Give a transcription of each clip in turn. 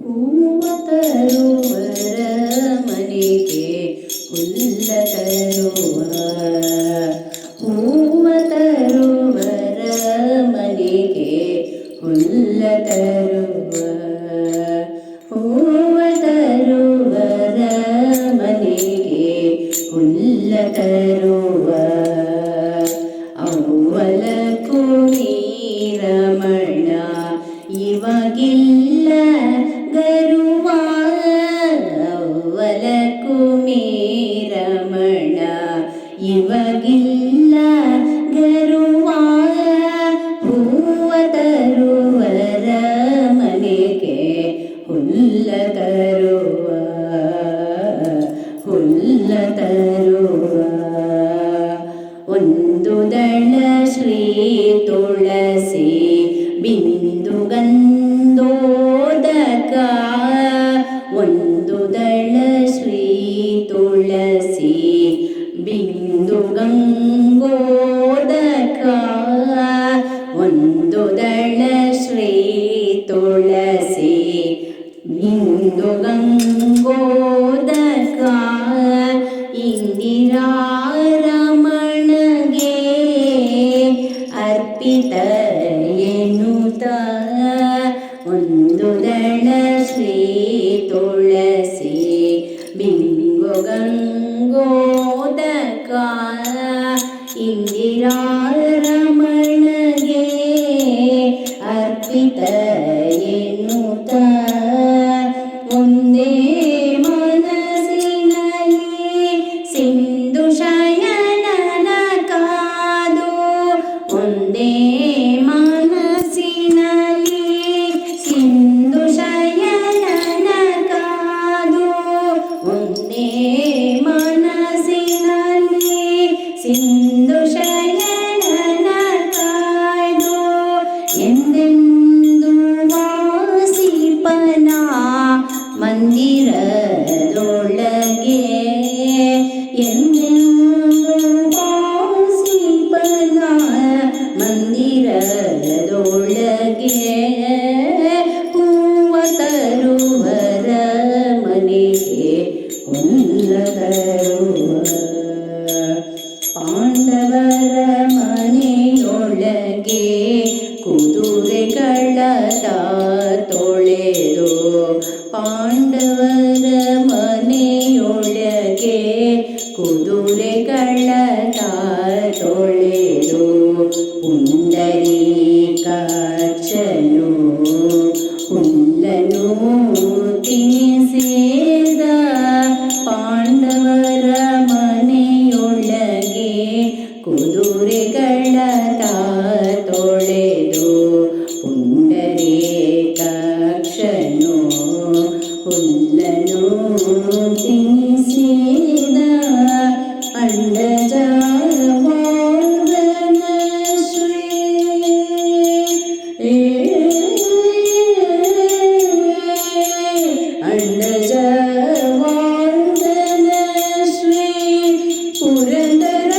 ಹೂವ ತರುವರ ಮನೆಗೆ ಹುಲ್ಲ ತರುವ ಹೂವ ತರುವರ ಮನೆಗೆ ಹುಲ್ಲ ತರುವ ಹೂವ ತರುವರ ಮನೆಗೆ ಹುಲ್ಲ ತರುವ ಅವ್ವಲ ಕುಮೀರಮಣ ಇವಾಗಿಲ್ಲ ಗರುವ ಅವ್ವಲ ಕುಮೀರಮಣ ಇವಾಗಿಲ್ಲ ಗರುವ ಹೂವ ತರುವರ ಮನೆಗೆ ಹುಲ್ಲ ತರುವ ಹುಲ್ಲ ತರುವ ಒಂದು ದಳ ಶ್ರೀ ತುಳಸಿ ಬಿಂದು ಗಂಧೋದಕ ಒಂದು ದಳ ಶ್ರೀ ತುಳಸಿ ಬಿಂದು ಗಂಗೋದಕ ಒಂದು ದಳ ಶ್ರೀ ತುಳಸಿ ಬಿಂದು ಗಂಗೋದಕ ಇಂದಿರಾ ರಮಣಗೆ ಅರ್ಪಿತ ಎನ್ನುತ್ತ ಒಂದು ದಳ ಶ್ರೀ ತುಳಸಿ ಬಿಂದು ಗಂಗೋದಕ ಇಂದಿರಾ ರಮಣಗೆ ಅರ್ಪಿತ ಎನ್ನುತ್ತ ಒಂದೇ ಮನಸ್ಸಿನಲ್ಲಿ ಸಿಂಧು ಶಯನನ ಕಾದು ಒಂದೇ ಮನಸ್ಸಿನಲ್ಲಿ ಸಿಂಧು ಶಯನನ ಕಾದು ಒಂದೇ ಮನಸ್ಸಿನಲ್ಲಿ ಸಿಂಧು ಶಯನನ ಕಾಯ್ದು ಎಂದೆಂದು ವಾಸಿಪನ ಮಂದಿರದೊಳಗೆ ಎಂದೆಂದು ವಾಸಿಪನ ಮಂದಿರದೊಳಗೆ ಹೂವ ತರುವರ ಮನೆಗೆ ಹುಲ್ಲ ತರುವ ಪಾಂಡವರ ಮನೆಯೊಳಗೆ ಕುದುರೆಗಳ ತೊಳೆದು ಪಾಂಡವರ ಮನೆಯೊಳಗೆ ಕುದುರೆಗಳ ತೊಳೆದು ಪುಂಡರೀಕಾಕ್ಷನು ಹುಲ್ಲನು ತಿನ್ನಿಸಿದ ಪಾಂಡವರ ಮನೆಯೊಳಗೆ ಕುದುರೆಗಳ ತೊಳೆದು ಪುಂಡರೀಕಾಕ್ಷನು ಹುಲ್ಲನು ತಿನ್ನಿಸಿದ ಅಂಡಜ ವರ್ಧನ ಶ್ರೀ ಅಂಡಜ ವರ್ಧನ ಶ್ರೀ ಪುರಂದರ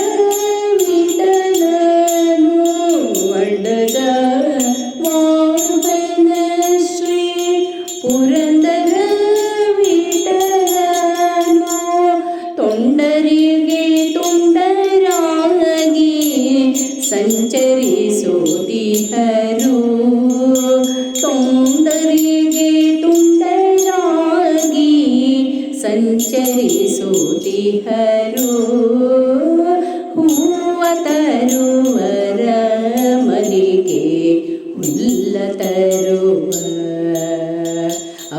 ವಿಠಲನು ಅಂಡಜ ವರ್ಧನ ಶ್ರೀ ಪುರಂದರ ವಿಠಲನು ತೊಂಡರಿಗೆ ತುಂಡರಾಗಿ ಸಂಚರಿಸುತ್ತಿಹರು ತೊಂಡರಿಗೆ ತುಂಡರಾಗಿ ಸಂಚರಿಸುತ್ತಿಹರು ಹೂವ ತರುವರ ಮನೆಗೆ ಹುಲ್ಲ ತರುವ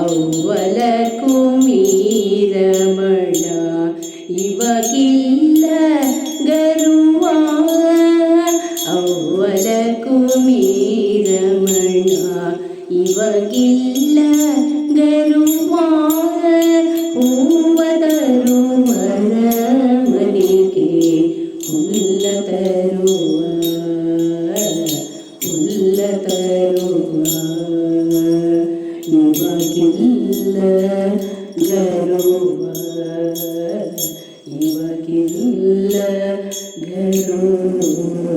ಅವ್ವಲ ಕುಮೀರಮಣ ಇವಾಗಿಲ್ಲ ಗರುವ ಅವ್ವಲ ಕುಮೀರಮಣ ಇವಾಗಿಲ್ಲ ಗರುವ ಹೂವ ತರುವರ ಮನೆಗೆ ಹುಲ್ಲ ತರುವ ಹುಲ್ಲ ತರುವ ಇವಾಗಿಲ್ಲ ಗರುವ ಇವಾಗಿಲ್ಲ ಗರುವ